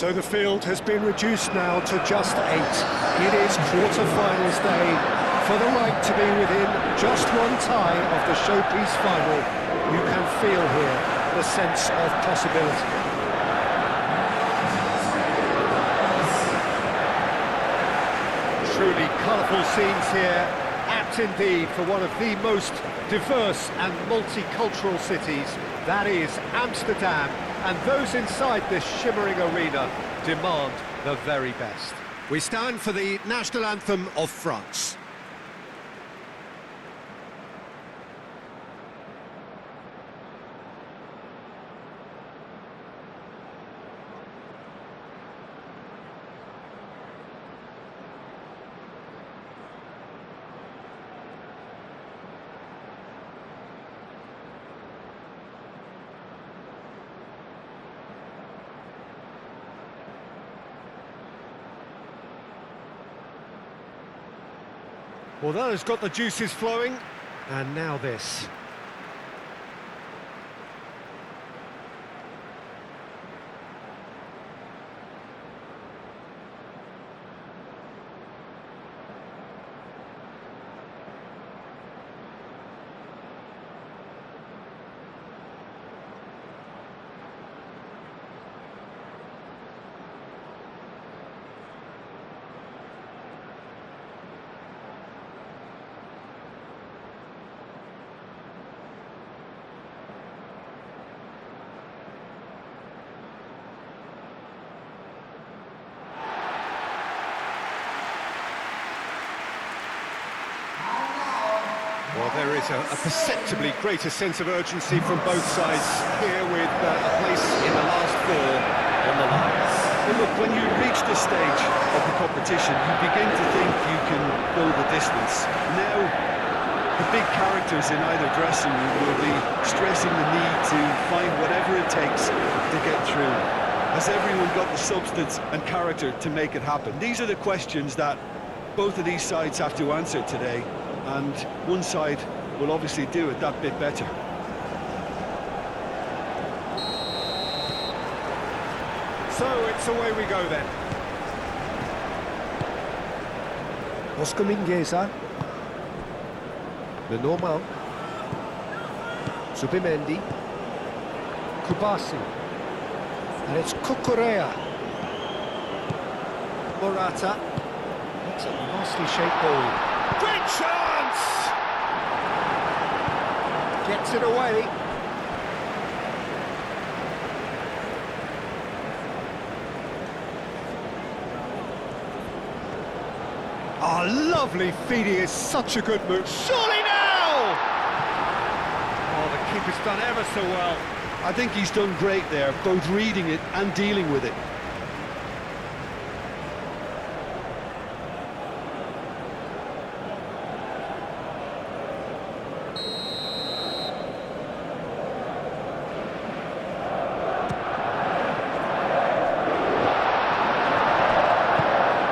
So the field has been reduced now to just 8. It is quarter-finals day for the right to be within just one tie of the showpiece final. You can feel here the sense of possibility. Truly colourful scenes here, apt indeed for one of the most diverse and multicultural cities, that is Amsterdam, and those inside this shimmering arena demand the very best. We stand for the national anthem of France. Well, that has got the juices flowing, and now this. Well, there is a perceptibly greater sense of urgency from both sides here with a place in the last four on the line. Well, look, when you reach this stage of the competition, you begin to think you can go the distance. Now, the big characters in either dressing room will be stressing the need to find whatever it takes to get through. Has everyone got the substance and character to make it happen? These are the questions that both of these sides have to answer today. And one side will obviously do it that bit better. So it's away we go then. Oscar Mingueza. Lenormand. Zubimendi. Kubasi. And it's Cucurella. Morata. That's a nicely shaped ball. Great chance! Gets it away. Oh, lovely feeding is such a good move. Surely now! Oh, the keeper's done ever so well. I think he's done great there, both reading it and dealing with it.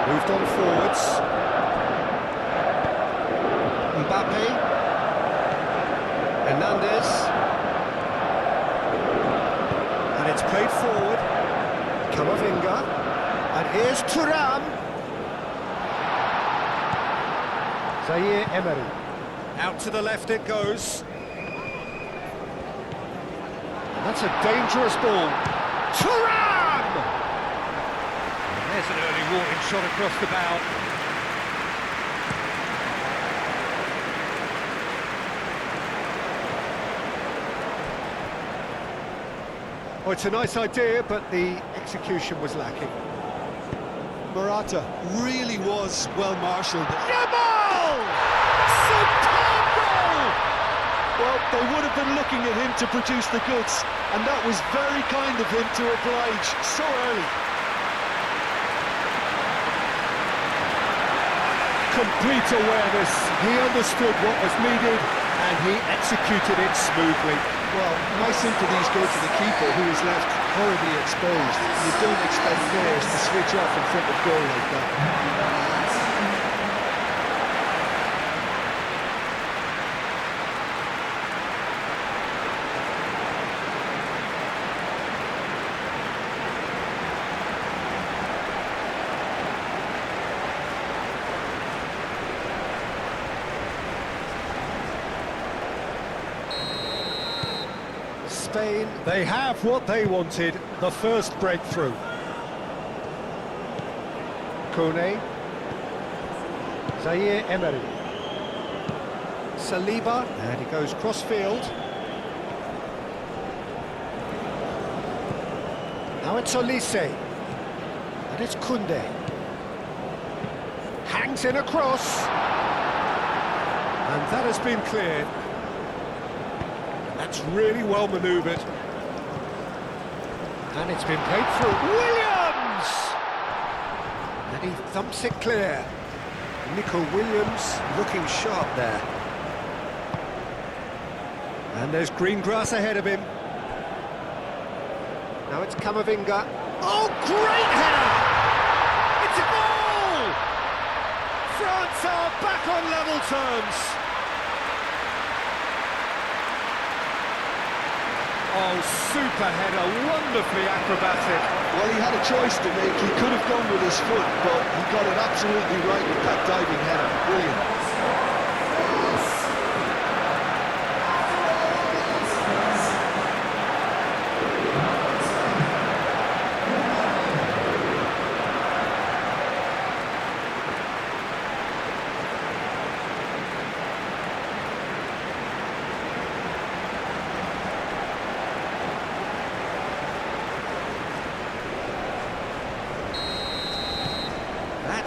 Moved on forwards. Mbappe. Hernandez. And it's played forward. Camavinga. And here's Thuram. Zaire Emery. Out to the left it goes. And that's a dangerous ball. Thuram! There's an early warning shot across the bow. Oh, it's a nice idea, but the execution was lacking. Morata really was well marshalled. Yamal! Superb goal! Well, they would have been looking at him to produce the goods, and that was very kind of him to oblige so early. Complete awareness, he understood what was needed and he executed it smoothly. Well, my sympathies go to the keeper who is left horribly exposed. You don't expect players to switch off in front of goal like that. Spain, they have what they wanted, the first breakthrough. Kone. Zaire Emery. Saliba, and he goes cross-field. Now it's Olise. And it's Koundé. Hangs in across. And that has been cleared. That's really well manoeuvred. And it's been played through. Williams! And he thumps it clear. Nico Williams looking sharp there. And there's green grass ahead of him. Now it's Camavinga. Oh, great header! It's a goal! France are back on level terms. Oh, super header, wonderfully acrobatic. Well, he had a choice to make. He could have gone with his foot, but he got it absolutely right with that diving header. Brilliant.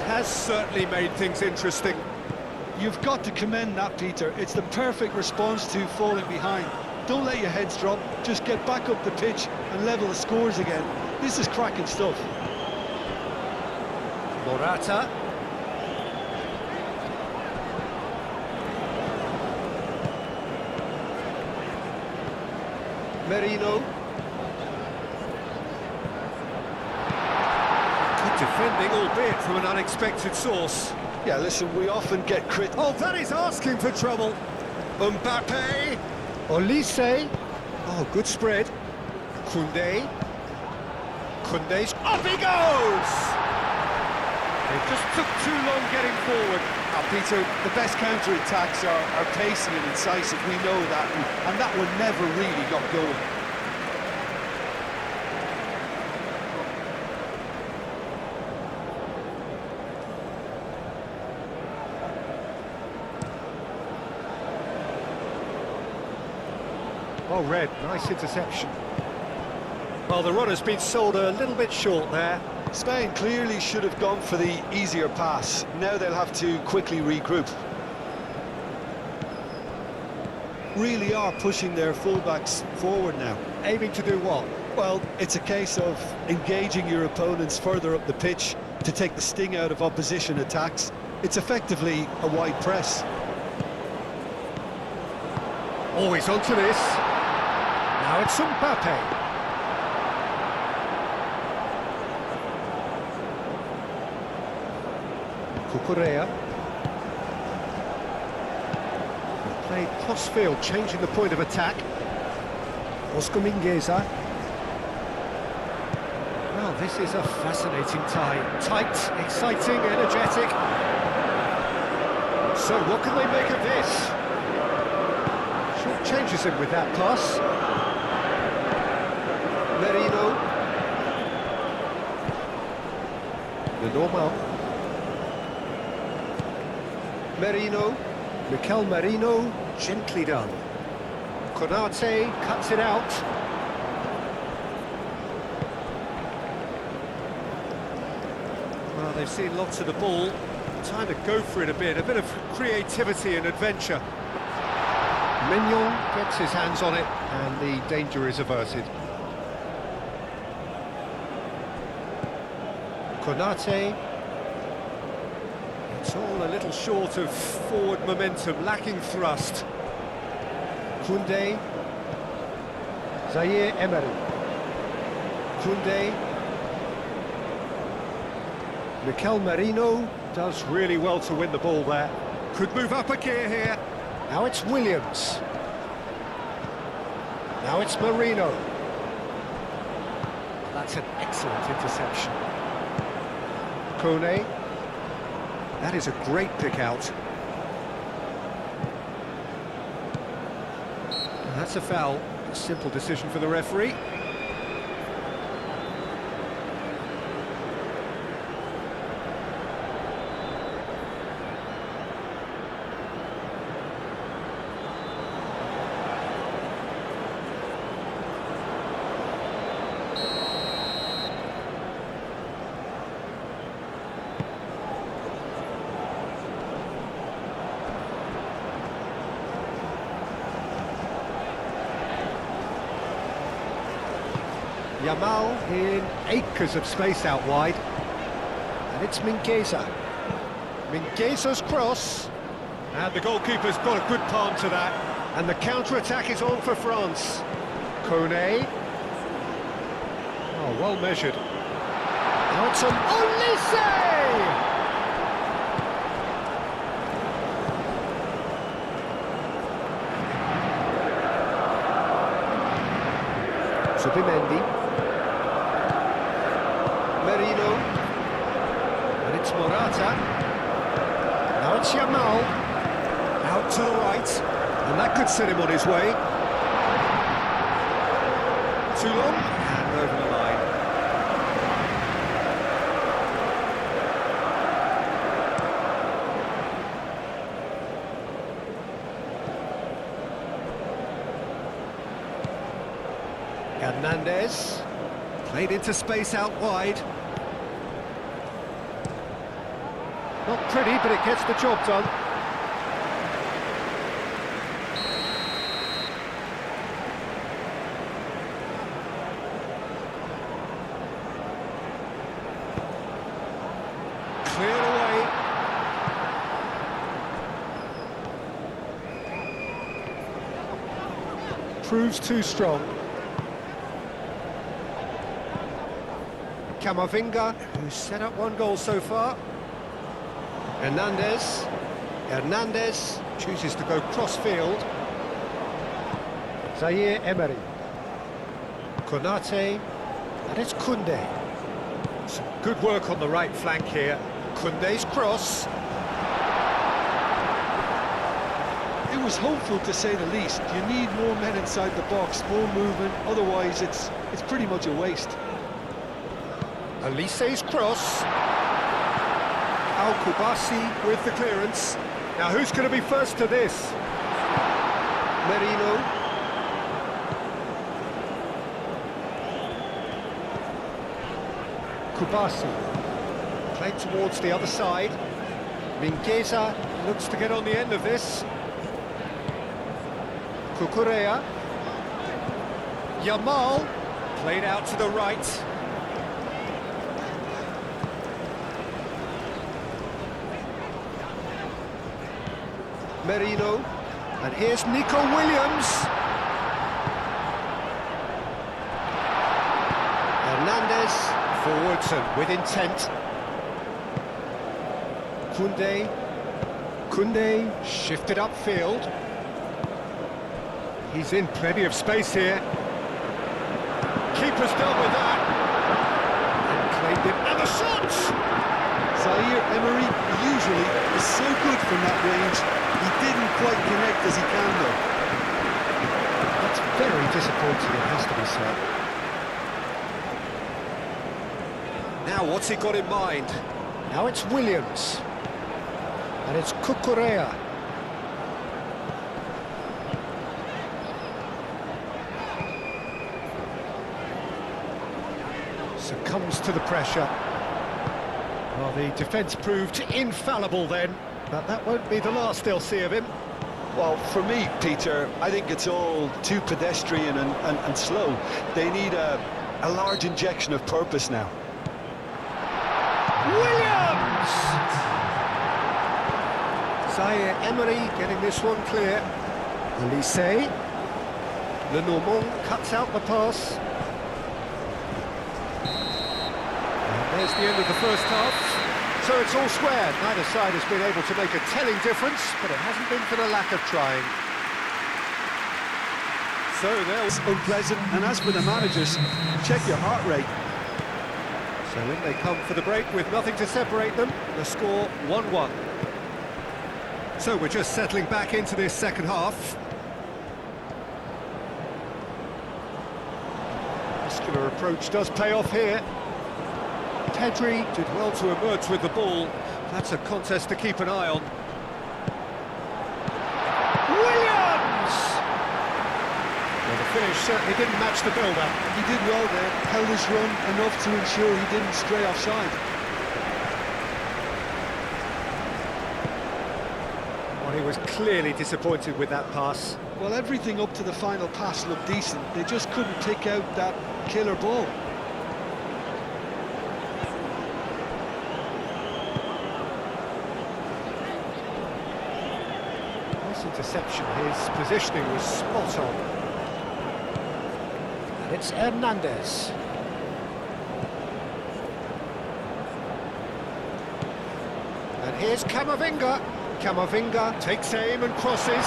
Has certainly made things interesting. You've got to commend that, Peter. It's the perfect response to falling behind. Don't let your heads drop, just get back up the pitch and level the scores again. This is cracking stuff. Morata. Merino. Defending, albeit from an unexpected source. Yeah, listen, we often get crit... Oh, that is asking for trouble. Mbappe. Olise. Oh, good spread. Koundé. Koundé's... Up he goes! It just took too long getting forward. Peter, the best counter-attacks are pacey and incisive, we know that, and that one never really got going. Oh, Red, nice interception. Well, the runner's been sold a little bit short there. Spain clearly should have gone for the easier pass. Now they'll have to quickly regroup. Really are pushing their fullbacks forward now. Aiming to do what? Well, it's a case of engaging your opponents further up the pitch to take the sting out of opposition attacks. It's effectively a wide press. Always onto this. Now it's Mbappe. Cucurella. Played cross-field, changing the point of attack. Oscar Mingueza. Well, this is a fascinating tie. Tight, exciting, energetic. So what can they make of this? Short changes him with that pass. Merino. Lenormand. Merino. Mikel Merino, gently done. Konate cuts it out. Well, they've seen lots of the ball. Time to go for it a bit of creativity and adventure. Mignon gets his hands on it, and the danger is averted. Konate. It's all a little short of forward momentum, lacking thrust. Koundé. Zaire Emery. Koundé. Mikel Merino does really well to win the ball there. Could move up a gear here. Now it's Williams. Now it's Merino. That's an excellent interception. Kone. That is a great pick out. And that's a foul. Simple decision for the referee. Yamal in acres of space out wide. And it's Mingueza. Mingueza's cross. And the goalkeeper's got a good palm to that. And the counter-attack is on for France. Kone. Oh, well measured. Now it's an Olise! Zubimendi. Merino, and it's Morata. Now it's Yamal, out to the right, and that could set him on his way. Too long, and over the line. Hernandez. Played into space out wide. Not pretty, but it gets the job done. Cleared away. Proves too strong. Camavinga, who's set up one goal so far. Hernandez. Hernandez chooses to go cross-field. Zaire Emery. Konate. And it's Koundé. Some good work on the right flank here. Koundé's cross. It was hopeful, to say the least. You need more men inside the box, more movement, otherwise it's pretty much a waste. Olise's cross. Al-Kubasi with the clearance. Now who's going to be first to this? Merino. Kubasi. Played towards the other side. Mingueza looks to get on the end of this. Cucurella. Yamal. Played out to the right. Merino, and here's Nico Williams. Hernandez, forwards and with intent. Koundé shifted upfield. He's in plenty of space here. Keeper's dealt with that. And claimed it, and the shot! Zaire Emery usually is so good from that range. He didn't quite connect as he can, though. That's very disappointing, it has to be said. Now, what's he got in mind? Now it's Williams. And it's Cucurella. Succumbs to the pressure. Well, the defence proved infallible then. But that won't be the last they'll see of him. Well, for me, Peter, I think it's all too pedestrian and slow. They need a large injection of purpose now. Williams! Zaire Emery getting this one clear. Olise. Lenormand cuts out the pass. And there's the end of the first half. So it's all square. Neither side has been able to make a telling difference, but it hasn't been for the lack of trying. So there's unpleasant, and as for the managers, check your heart rate. So in they come for the break with nothing to separate them. The score 1-1. So we're just settling back into this second half. Their approach does pay off here. Pedri did well to emerge with the ball. That's a contest to keep an eye on. Williams! Well, the finish certainly didn't match the build-up. He did well there, held his run enough to ensure he didn't stray offside. Well, he was clearly disappointed with that pass. Well, everything up to the final pass looked decent. They just couldn't pick out that killer ball. Nice interception. His positioning was spot on. And it's Hernandez. And here's Camavinga. Camavinga takes aim and crosses.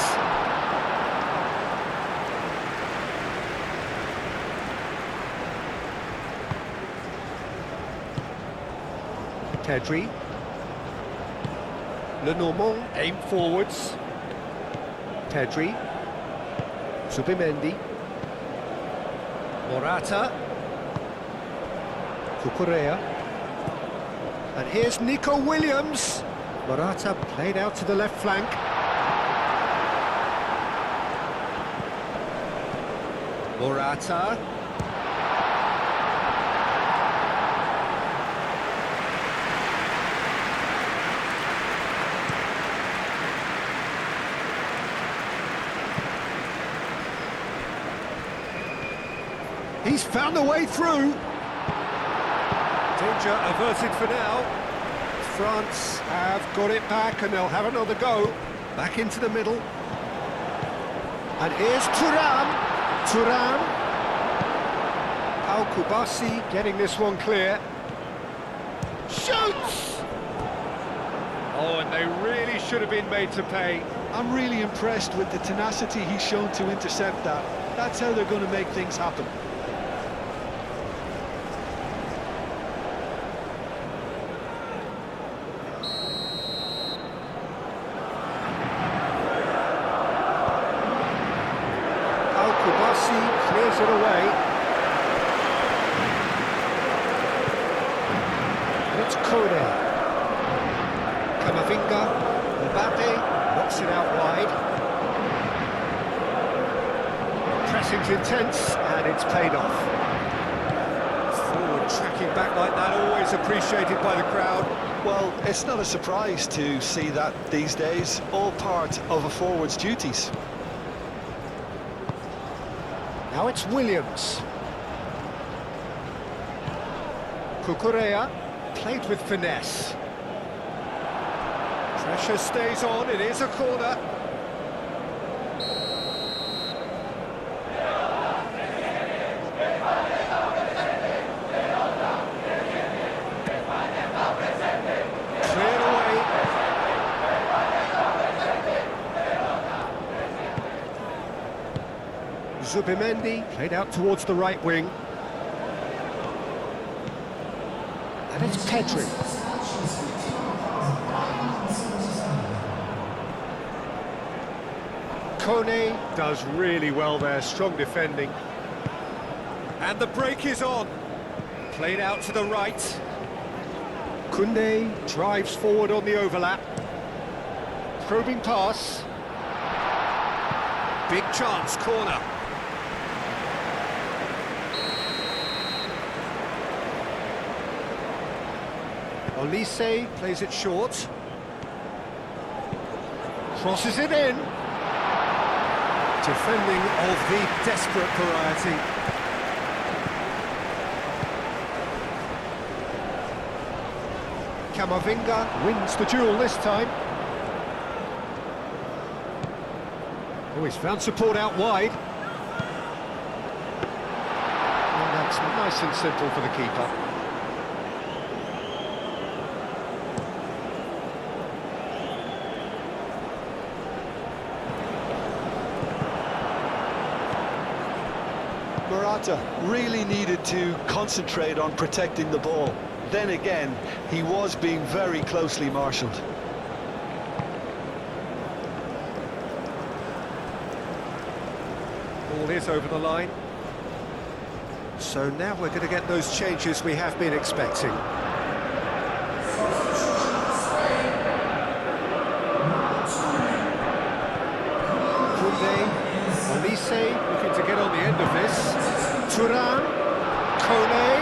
Pedri. Lenormand aim forwards. Pedri. Zubimendi. Morata. Cucurella. And here's Nico Williams. Morata played out to the left flank. Morata. He's found a way through. Danger averted for now. France have got it back and they'll have another go. Back into the middle. And here's Thuram. Thuram. Al Kubasi getting this one clear. Shoots! Oh, and they really should have been made to pay. I'm really impressed with the tenacity he's shown to intercept that. That's how they're going to make things happen. Clears it away. And it's Kone. Camavinga. Mbappe knocks it out wide. Pressing's intense and it's paid off. Forward tracking back like that, always appreciated by the crowd. Well, it's not a surprise to see that these days, all part of a forward's duties. Now it's Williams. Cucurella played with finesse. Pressure stays on, it is a corner. Cleared away. Zubimendi played out towards the right wing. And it's Pedri. Kone does really well there, strong defending. And the break is on. Played out to the right. Koundé drives forward on the overlap. Probing pass. Big chance, corner. Olise plays it short. Crosses it in. Defending of the desperate variety. Camavinga wins the duel this time. Oh, he's found support out wide. And that's nice and simple for the keeper. Morata really needed to concentrate on protecting the ball. Then again, he was being very closely marshalled. Ball is over the line. So now we're going to get those changes we have been expecting. Koundé, Olise looking to get on the end of this. Thuram, Kone.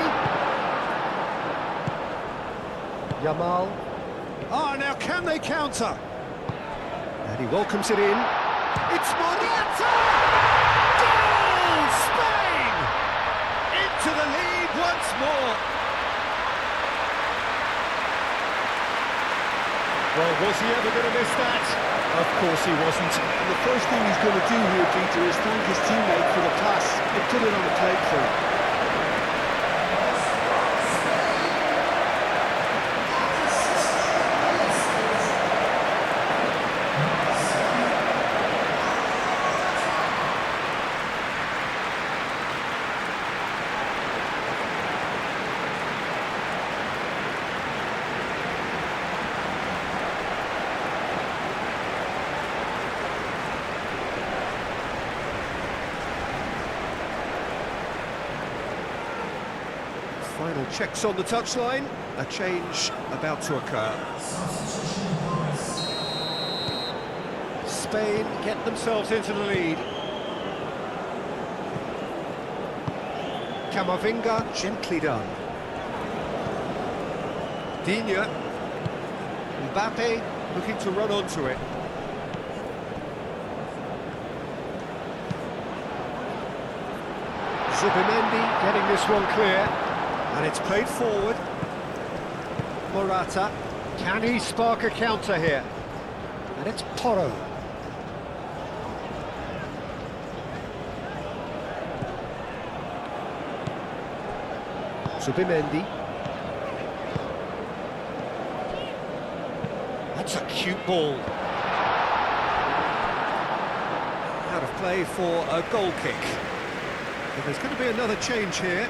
Yamal. Ah, now can they counter? And he welcomes it in. It's Morata! Goal! Spain! Into the lead once more. Well, was he ever going to miss that? Of course he wasn't. And the first thing he's going to do here, Peter, is thank his teammate for the pass and put it on the plate for him. Final checks on the touchline. A change about to occur. Spain get themselves into the lead. Camavinga, gently done. Digne. Mbappe looking to run onto it. Zubimendi getting this one clear. And it's played forward. Morata. Can he spark a counter here? And it's Porro. Zubimendi. That's a cute ball. Out of play for a goal kick. But there's going to be another change here.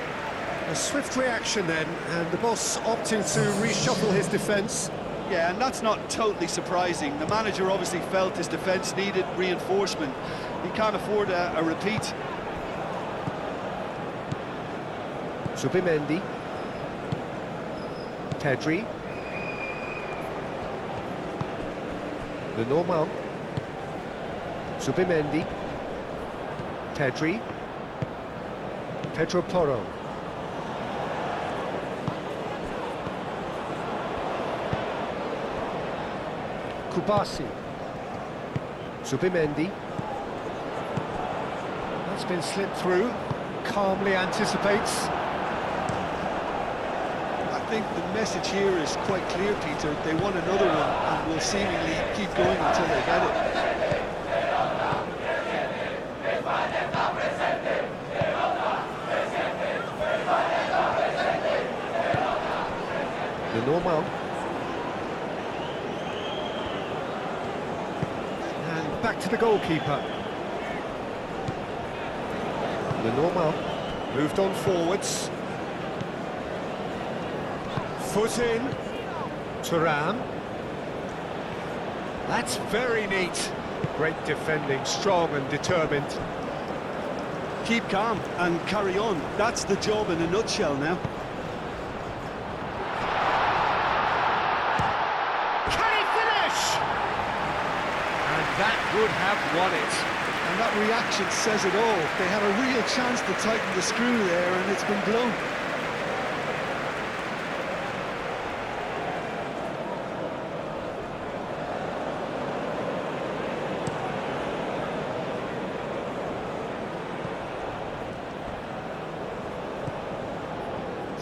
A swift reaction then, and the boss opting to reshuffle his defence. Yeah, and that's not totally surprising. The manager obviously felt his defence needed reinforcement. He can't afford a repeat. Zubimendi. Pedri. Lenormand. Zubimendi. Pedri. Pedro Porro. Kubasi. Zubimendi. That's been slipped through. Calmly anticipates. I think the message here is quite clear, Peter. They want another one and will seemingly keep going until they get it. Lenormand. Back to the goalkeeper. Lenormand moved on forwards. Foot in. Thuram. That's very neat. Great defending, strong and determined. Keep calm and carry on. That's the job in a nutshell now. That would have won it. And that reaction says it all. They had a real chance to tighten the screw there, and it's been blown.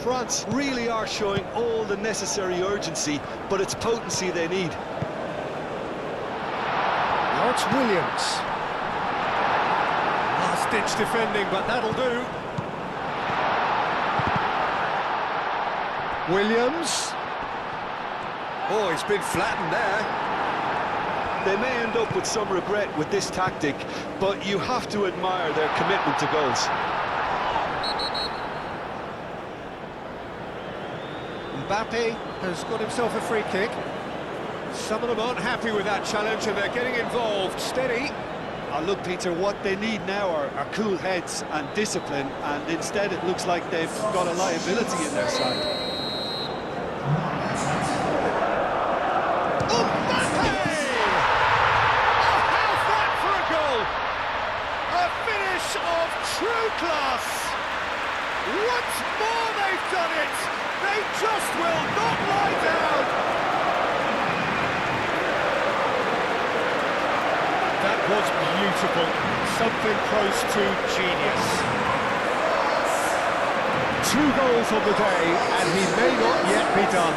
France really are showing all the necessary urgency, but it's potency they need. Now it's Williams. Last-ditch defending, but that'll do. Williams. Oh, he's been flattened there. They may end up with some regret with this tactic, but you have to admire their commitment to goals. Mbappe has got himself a free kick. Some of them aren't happy with that challenge and they're getting involved. Steady. Look, Peter, what they need now are cool heads and discipline, and instead it looks like they've got a liability in their side. Of true class. Once more they've done it. They just will not lie down. That was beautiful. Something close to genius. 2 goals on the day, and he may not yet be done.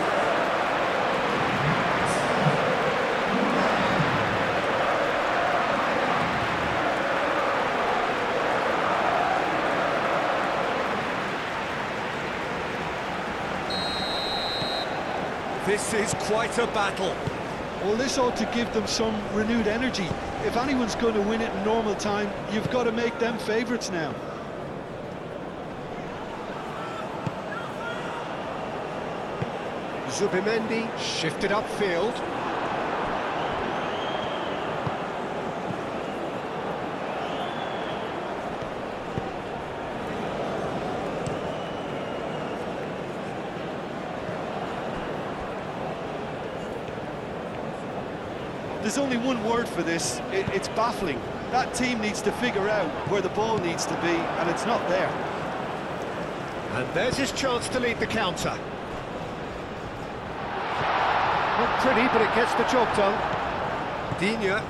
This is quite a battle. Well, this ought to give them some renewed energy. If anyone's going to win it in normal time, you've got to make them favourites now. Zubimendi shifted upfield. There's only one word for this, it's baffling. That team needs to figure out where the ball needs to be, and it's not there. And there's his chance to lead the counter. Not pretty, but it gets the job done. Digne.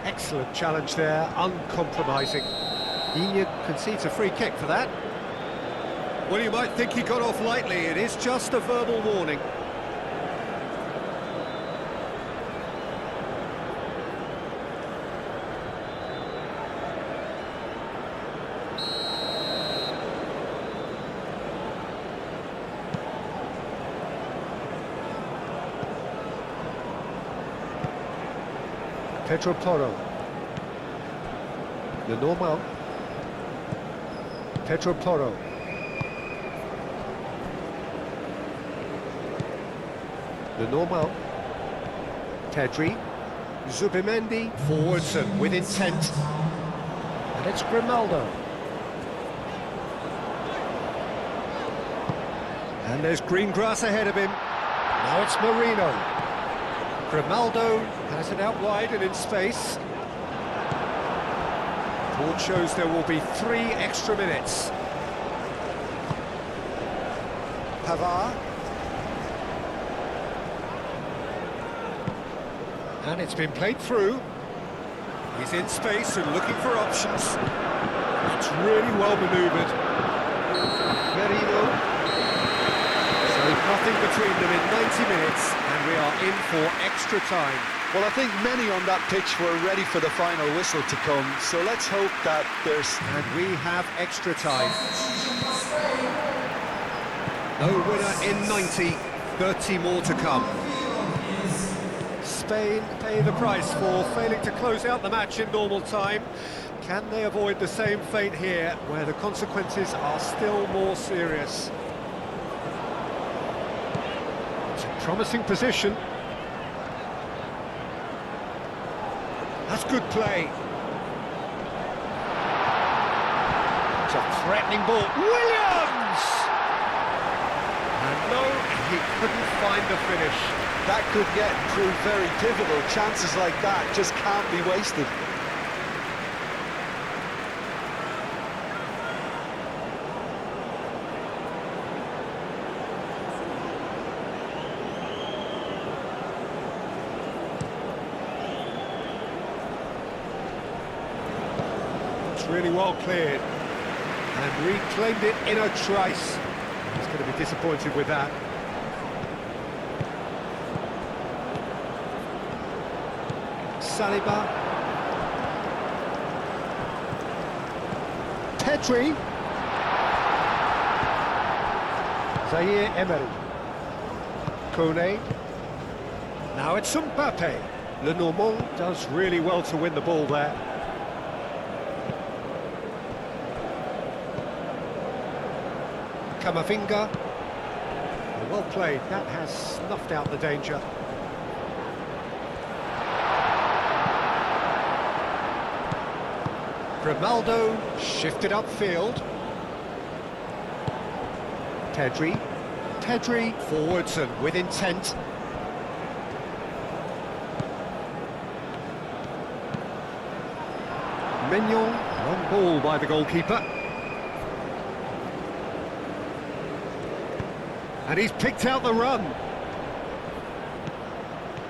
Excellent challenge there, uncompromising. Digne concedes a free kick for that. Well, you might think he got off lightly, it is just a verbal warning. Pedro Porro. Le Normal. Pedro Porro. Le Normal. Pedri. Zubimendi. Forwards and with intent. And it's Grimaldo. And there's green grass ahead of him. Now it's Marino. Grimaldo has it out wide and in space. Board shows there will be 3 extra minutes. Pavard. And it's been played through. He's in space and looking for options. It's really well manoeuvred. Merino. So nothing between them in 90 minutes, and we are in for extra time. Well, I think many on that pitch were ready for the final whistle to come, so let's hope that there's... And we have extra time. No winner in 90, 30 more to come. Spain pay the price for failing to close out the match in normal time. Can they avoid the same fate here, where the consequences are still more serious? It's a promising position. That's good play. It's a threatening ball. Williams! And no, he couldn't find the finish. That could prove very pivotal. Chances like that just can't be wasted. Really well cleared and reclaimed it in a trice. He's going to be disappointed with that. Saliba. Pedri. Zaire Emery. Kone. Now it's Mbappe. Le Normand does really well to win the ball there. Camavinga. Well played, that has snuffed out the danger. Grimaldo shifted upfield. Pedri forwards and with intent. Mignon, long ball by the goalkeeper. And he's picked out the run.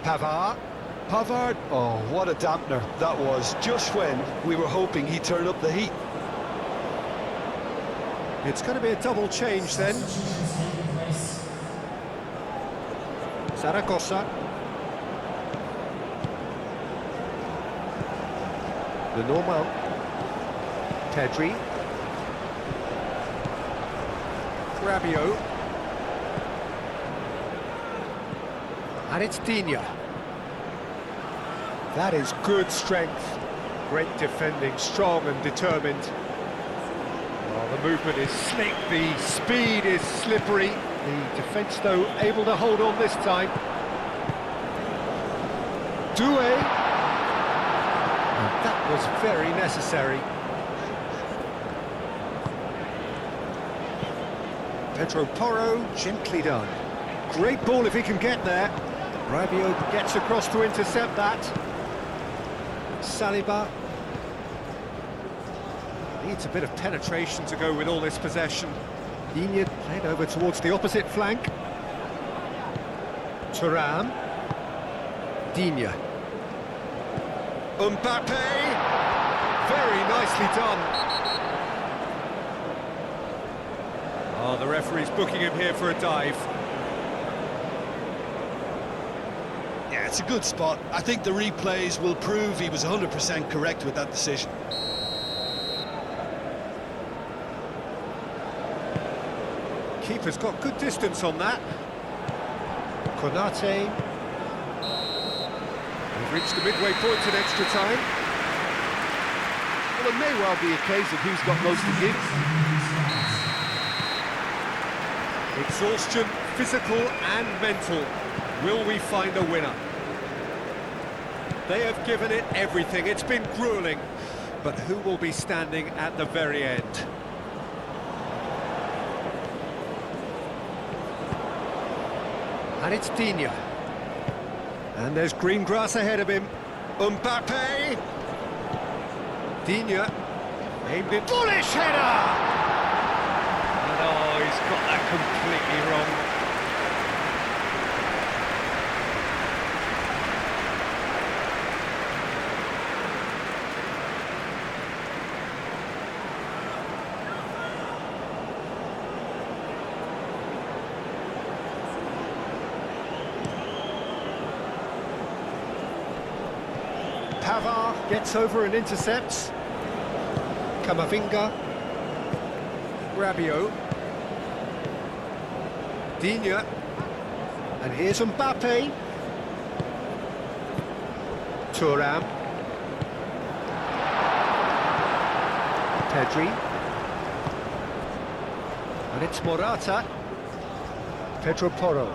Pavard, Oh, what a dampener that was, just when we were hoping he'd turn up the heat. it's going to be a double change then. Zaragoza. The normal. Pedri. Rabiot. And it's Digne. That is good strength. Great defending, strong and determined. Oh, the movement is slick, the speed is slippery. The defence, though, able to hold on this time. Doué. And that was very necessary. Pedro Porro, gently done. Great ball if he can get there. Rabiot gets across to intercept that. Saliba. Needs a bit of penetration to go with all this possession. Digne played over towards the opposite flank. Thuram. Digne. Mbappe. Very nicely done. Oh, the referee's booking him here for a dive. Yeah, it's a good spot. I think the replays will prove he was 100% correct with that decision. Keeper's got good distance on that. Konate. We've reached the midway point in extra time. Well, it may well be a case of who's got most to give. Exhaustion, physical and mental. Will we find a winner? They have given it everything. It's been gruelling. But who will be standing at the very end? And it's Digne. And there's green grass ahead of him. Mbappe! Digne aimed it. Bullish header! And oh, he's got that completely wrong. Pavard gets over and intercepts. Camavinga. Rabiot. Digne. And here's Mbappe. Thuram. Pedri. And it's Morata. Pedro Porro.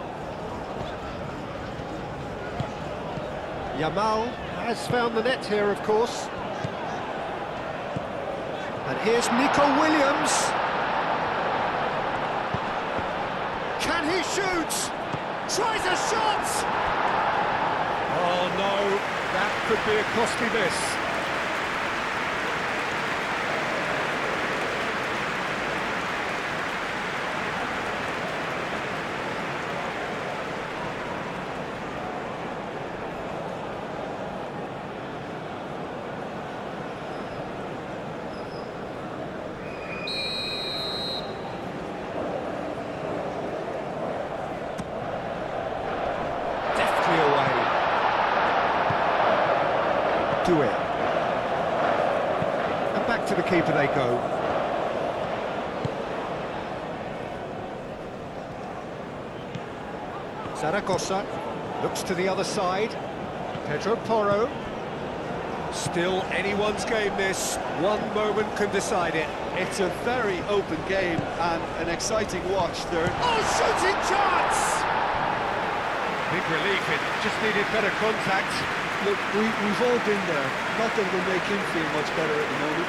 Yamal has found the net here, of course. And here's Nico Williams. Can he shoot? Tries a shot! Oh no, that could be a costly miss. Do it. And back to the keeper they go. Zaragoza looks to the other side. Pedro Porro. Still anyone's game this. One moment can decide it. It's a very open game and an exciting watch there. Oh, shooting chance! Big relief, it just needed better contact. Look, we've all been there. Not that it'll make him feel much better at the moment.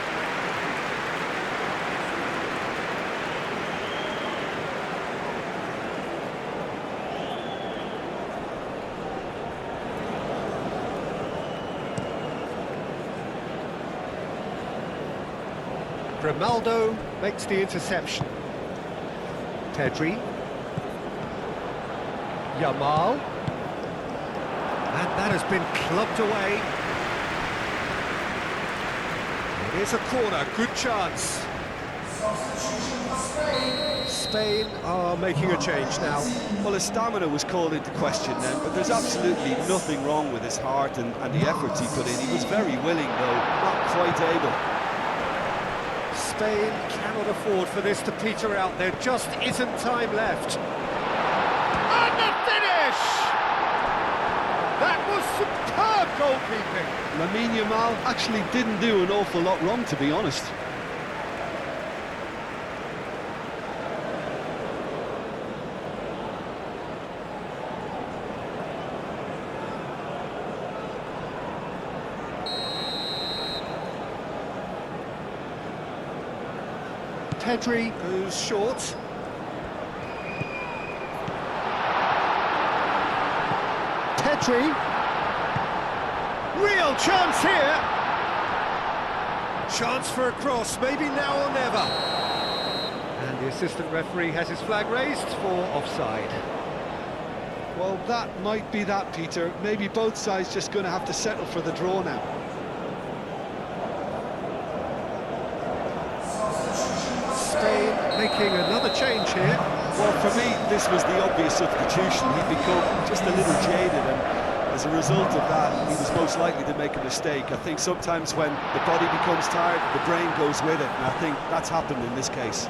Grimaldo makes the interception. Pedri. Yamal. And that has been clubbed away. It is a corner, good chance. Spain are making a change now. Well, his stamina was called into question then, but there's absolutely nothing wrong with his heart and the efforts he put in. He was very willing, though, not quite able. Spain cannot afford for this to peter out. There just isn't time left. And the finish! That was superb goalkeeping. Lamine Yamal actually didn't do an awful lot wrong, to be honest. Pedri goes short. Pedri. Real chance here. Chance for a cross, maybe now or never. And the assistant referee has his flag raised for offside. Well, that might be that, Peter. Maybe both sides just going to have to settle for the draw now. Spain making another change here. Well, for me, this was the obvious substitution. He'd become just a little jaded, and as a result of that, he was most likely to make a mistake. I think sometimes when the body becomes tired, the brain goes with it, and I think that's happened in this case.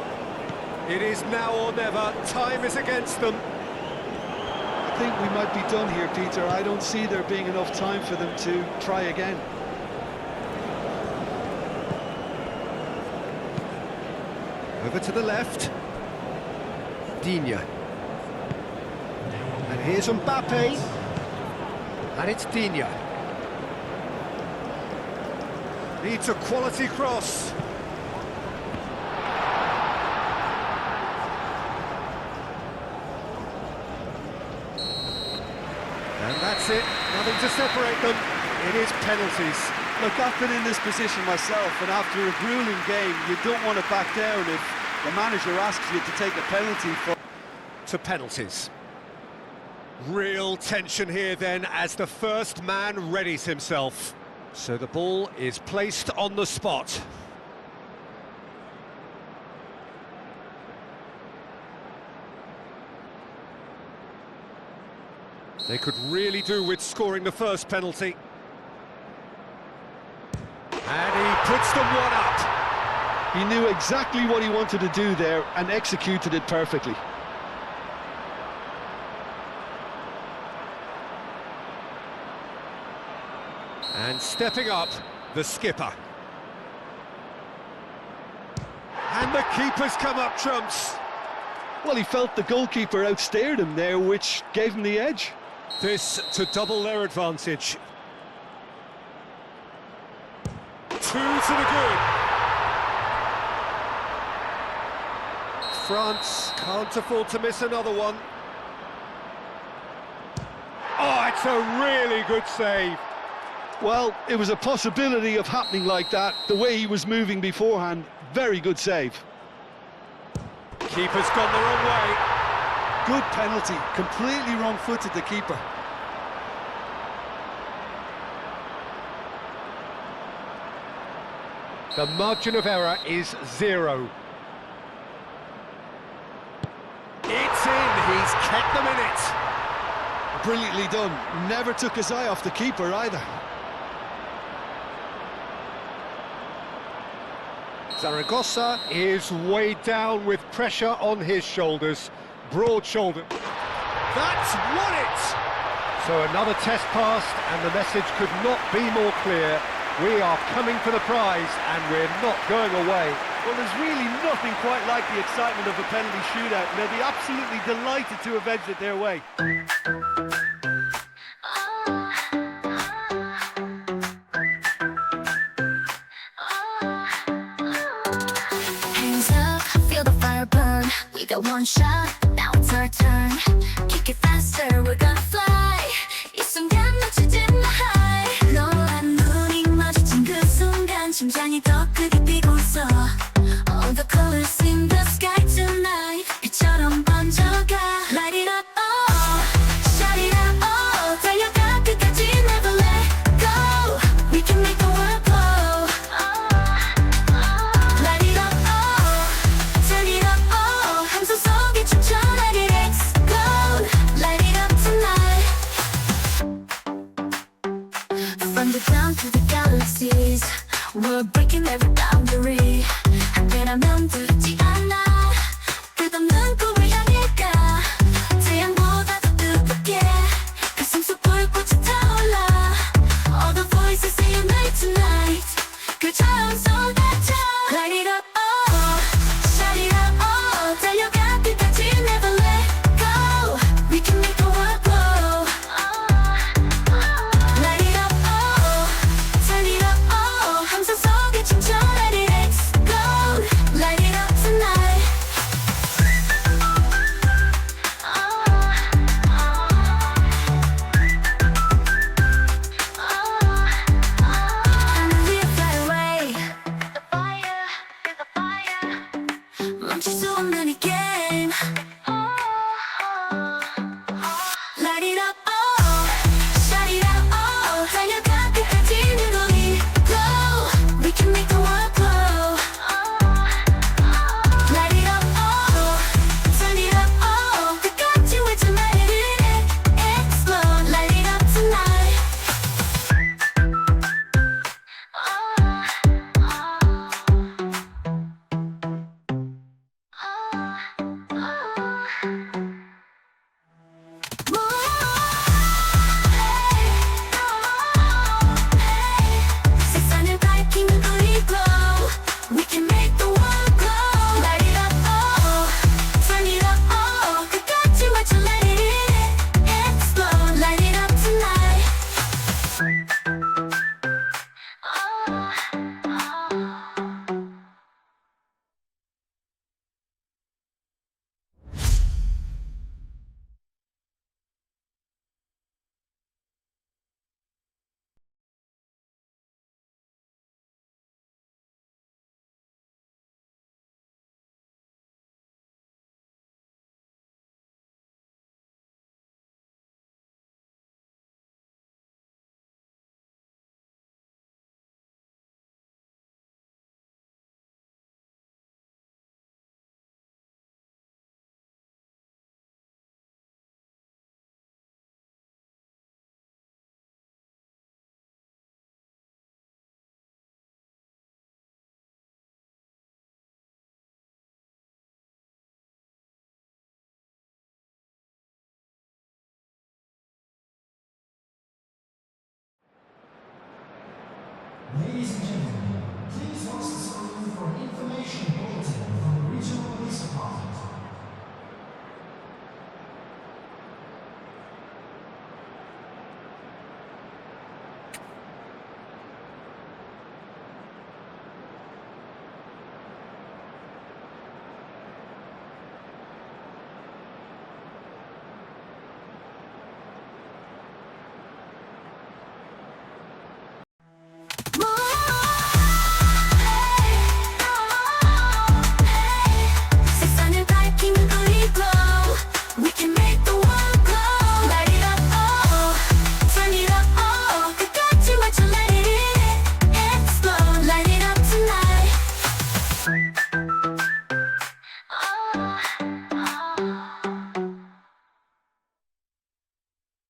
It is now or never. Time is against them. I think we might be done here, Peter. I don't see there being enough time for them to try again. Over to the left. Digne. And here's Mbappe. And it's Digne. Needs a quality cross. And that's it. Nothing to separate them. It is penalties. Look, I've been in this position myself, and after a grueling game, you don't want to back down if the manager asks you to take a penalty for... To penalties. Real tension here then as the first man readies himself. So the ball is placed on the spot. They could really do with scoring the first penalty. And he puts them one up. He knew exactly what he wanted to do there and executed it perfectly. And stepping up, the skipper. And the keeper's come up trumps. Well, he felt the goalkeeper outstared him there, which gave him the edge. This to double their advantage. Two to the good. France can't afford to miss another one. Oh, it's a really good save. Well, it was a possibility of happening like that, the way he was moving beforehand. Very good save. Keeper's gone the wrong way. Good penalty, completely wrong-footed the keeper. The margin of error is 0. It's in, he's kept them in it. Brilliantly done, never took his eye off the keeper either. Zaragoza is weighed down with pressure on his shoulders. Broad-shouldered. That's won it! So another test passed, and the message could not be more clear. We are coming for the prize, and we're not going away. Well, there's really nothing quite like the excitement of a penalty shootout, and they'll be absolutely delighted to have edged it their way. got one shot, now it's our turn. Kick it faster, we're gonna fly. 이 순간 놓치지 마 high. 너와 눈이 마주친 그 순간 심장이 더 크게 뛰고 있어.